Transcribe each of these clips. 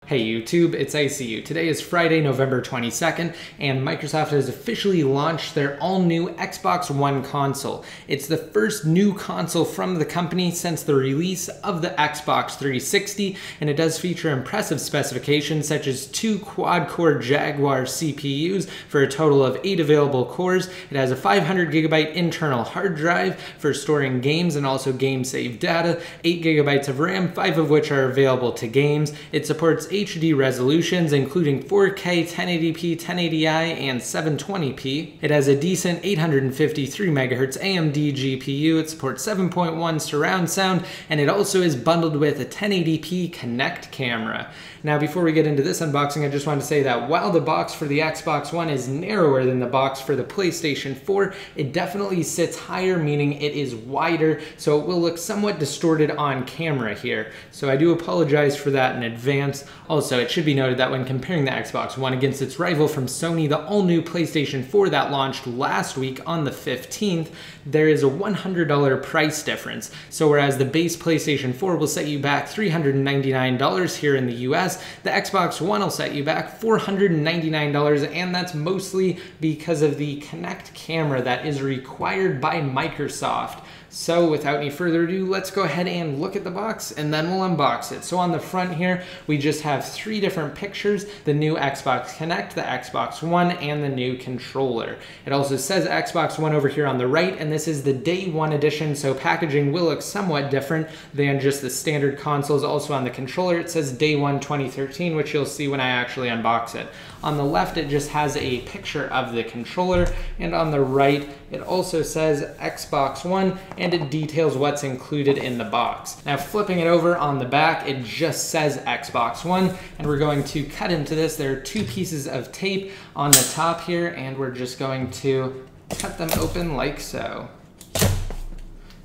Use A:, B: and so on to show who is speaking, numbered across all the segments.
A: Hey YouTube, it's ICU. Today is Friday, November 22nd, and Microsoft has officially launched their all-new Xbox One console. It's the first new console from the company since the release of the Xbox 360, and it does feature impressive specifications such as 2 quad-core Jaguar CPUs for a total of 8 available cores. It has a 500GB internal hard drive for storing games and also game-saved data, 8GB of RAM, 5 of which are available to games. It supports HD resolutions including 4K, 1080p, 1080i, and 720p. It has a decent 853 MHz AMD GPU. It supports 7.1 surround sound, and it also is bundled with a 1080p Kinect camera. Now, before we get into this unboxing, I just want to say that while the box for the Xbox One is narrower than the box for the PlayStation 4, it definitely sits higher, meaning it is wider, so it will look somewhat distorted on camera here. So I do apologize for that in advance. Also, it should be noted that when comparing the Xbox One against its rival from Sony, the all-new PlayStation 4 that launched last week on the 15th, there is a $100 price difference. So whereas the base PlayStation 4 will set you back $399 here in the US, the Xbox One will set you back $499, and that's mostly because of the Kinect camera that is required by Microsoft. So without any further ado, let's go ahead and look at the box and then we'll unbox it. So on the front here, we just have 3 different pictures: the new Xbox Kinect, the Xbox One, and the new controller. It also says Xbox One over here on the right, and this is the Day 1 edition, so packaging will look somewhat different than just the standard consoles. Also on the controller, it says Day 1 2013, which you'll see when I actually unbox it. On the left, it just has a picture of the controller, and on the right, it also says Xbox One, and it details what's included in the box. Now, flipping it over on the back, it just says Xbox One, and we're going to cut into this. There are 2 pieces of tape on the top here, and we're just going to cut them open like so.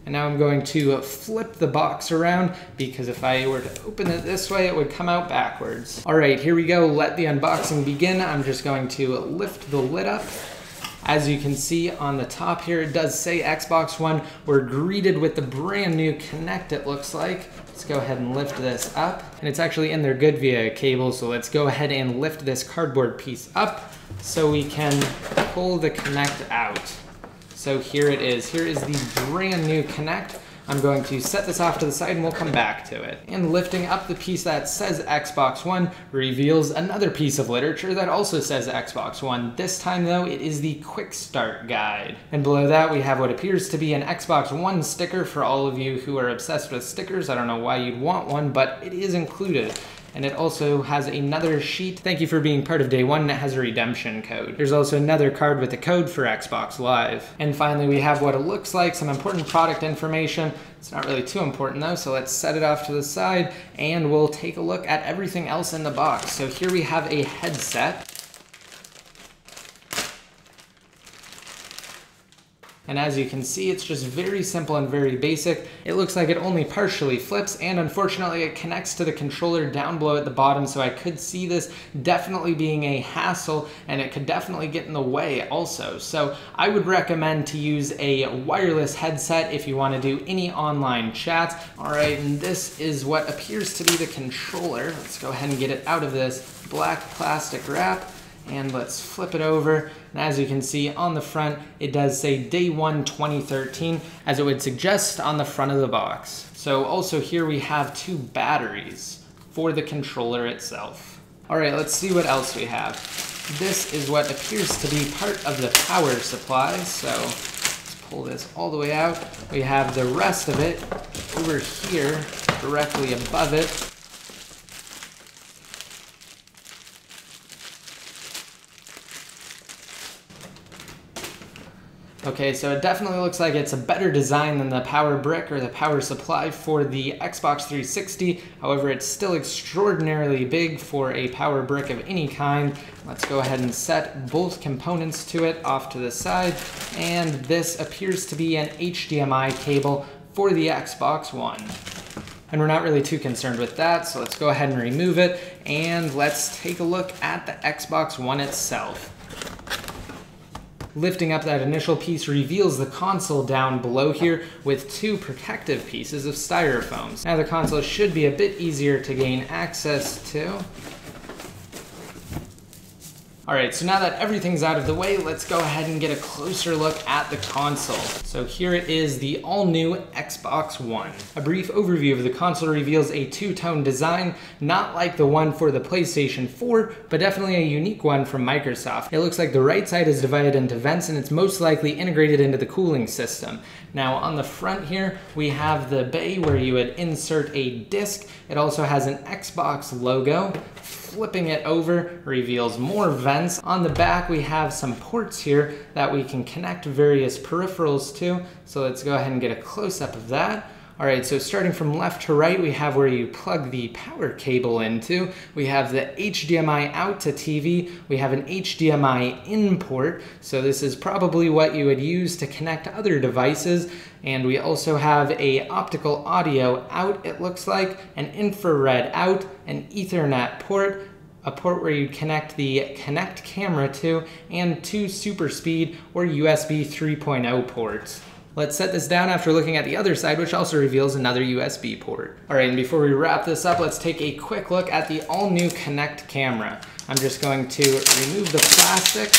A: And now I'm going to flip the box around, because if I were to open it this way, it would come out backwards. All right, here we go. Let the unboxing begin. I'm just going to lift the lid up. As you can see on the top here, it does say Xbox One. We're greeted with the brand new Kinect, it looks like. Let's go ahead and lift this up. And it's actually in there good via cable, so let's go ahead and lift this cardboard piece up so we can pull the Kinect out. So here it is. Here is the brand new Kinect. I'm going to set this off to the side and we'll come back to it. And lifting up the piece that says Xbox One reveals another piece of literature that also says Xbox One. This time though, it is the Quick Start Guide. And below that, we have what appears to be an Xbox One sticker for all of you who are obsessed with stickers. I don't know why you'd want one, but it is included. And it also has another sheet. Thank you for being part of Day 1, and it has a redemption code. There's also another card with a code for Xbox Live. And finally, we have what it looks like, some important product information. It's not really too important though, so let's set it off to the side and we'll take a look at everything else in the box. So here we have a headset. And as you can see, it's just very simple and very basic. It looks like it only partially flips, and unfortunately it connects to the controller down below at the bottom, so I could see this definitely being a hassle, and it could definitely get in the way also. So I would recommend to use a wireless headset if you want to do any online chats. All right, and this is what appears to be the controller. Let's go ahead and get it out of this black plastic wrap. And let's flip it over, and as you can see on the front, it does say Day 1 2013, as it would suggest on the front of the box. So also here we have 2 batteries for the controller itself. All right, let's see what else we have. This is what appears to be part of the power supply, so let's pull this all the way out. We have the rest of it over here, directly above it. Okay, so it definitely looks like it's a better design than the power brick or the power supply for the Xbox 360. However, it's still extraordinarily big for a power brick of any kind. Let's go ahead and set both components to it off to the side. And this appears to be an HDMI cable for the Xbox One. And we're not really too concerned with that, so let's go ahead and remove it. And let's take a look at the Xbox One itself. Lifting up that initial piece reveals the console down below here with 2 protective pieces of styrofoams. Now the console should be a bit easier to gain access to. Alright, so now that everything's out of the way, let's go ahead and get a closer look at the console. So here it is, the all-new Xbox One. A brief overview of the console reveals a two-tone design, not like the one for the PlayStation 4, but definitely a unique one from Microsoft. It looks like the right side is divided into vents, and it's most likely integrated into the cooling system. Now on the front here, we have the bay where you would insert a disc. It also has an Xbox logo. Flipping it over reveals more vents. On the back, we have some ports here that we can connect various peripherals to. So let's go ahead and get a close-up of that. All right, so starting from left to right, we have where you plug the power cable into. We have the HDMI out to TV. We have an HDMI in port. So this is probably what you would use to connect other devices. And we also have a optical audio out, it looks like, an infrared out, an Ethernet port, a port where you connect the Kinect camera to, and two super speed or USB 3.0 ports. Let's set this down after looking at the other side, which also reveals another USB port. All right, and before we wrap this up, let's take a quick look at the all-new Kinect camera. I'm just going to remove the plastic.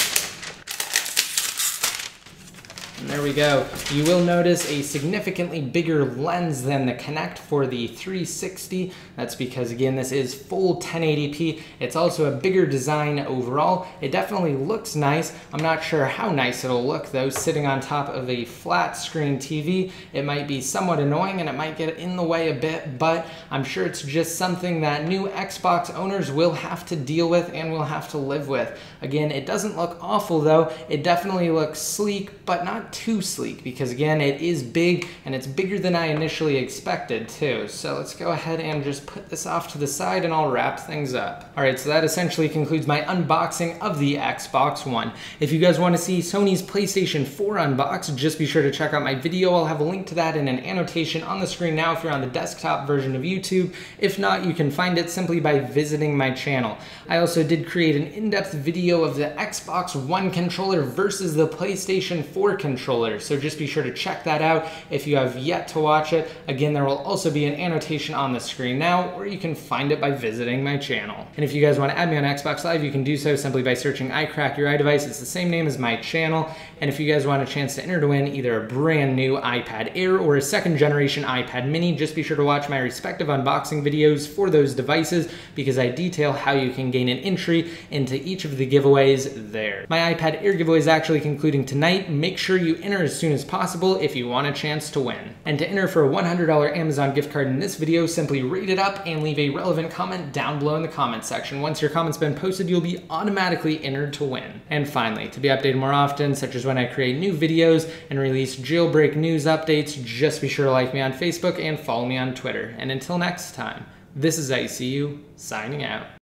A: And there we go. You will notice a significantly bigger lens than the Kinect for the 360. That's because, again, this is full 1080p. It's also a bigger design overall. It definitely looks nice. I'm not sure how nice it'll look, though, sitting on top of a flat screen TV. It might be somewhat annoying and it might get in the way a bit, but I'm sure it's just something that new Xbox owners will have to deal with and will have to live with. Again, it doesn't look awful, though. It definitely looks sleek, but not too sleek, because again, it is big and it's bigger than I initially expected too. So let's go ahead and just put this off to the side and I'll wrap things up. All right, so that essentially concludes my unboxing of the Xbox One. If you guys want to see Sony's PlayStation 4 unboxed, just be sure to check out my video. I'll have a link to that in an annotation on the screen now if you're on the desktop version of YouTube. If not, you can find it simply by visiting my channel. I also did create an in-depth video of the Xbox One controller versus the PlayStation 4 controller. So just be sure to check that out if you have yet to watch it. Again, there will also be an annotation on the screen now, or you can find it by visiting my channel. And if you guys want to add me on Xbox Live, you can do so simply by searching iCrackYourIDevice. It's the same name as my channel. And if you guys want a chance to enter to win either a brand new iPad Air or a second generation iPad Mini, just be sure to watch my respective unboxing videos for those devices, because I detail how you can gain an entry into each of the giveaways there. My iPad Air giveaway is actually concluding tonight. Make sure you enter as soon as possible if you want a chance to win. And to enter for a $100 Amazon gift card in this video, simply rate it up and leave a relevant comment down below in the comment section. Once your comment's been posted, you'll be automatically entered to win. And finally, to be updated more often, such as when I create new videos and release jailbreak news updates, just be sure to like me on Facebook and follow me on Twitter. And until next time, this is ICU signing out.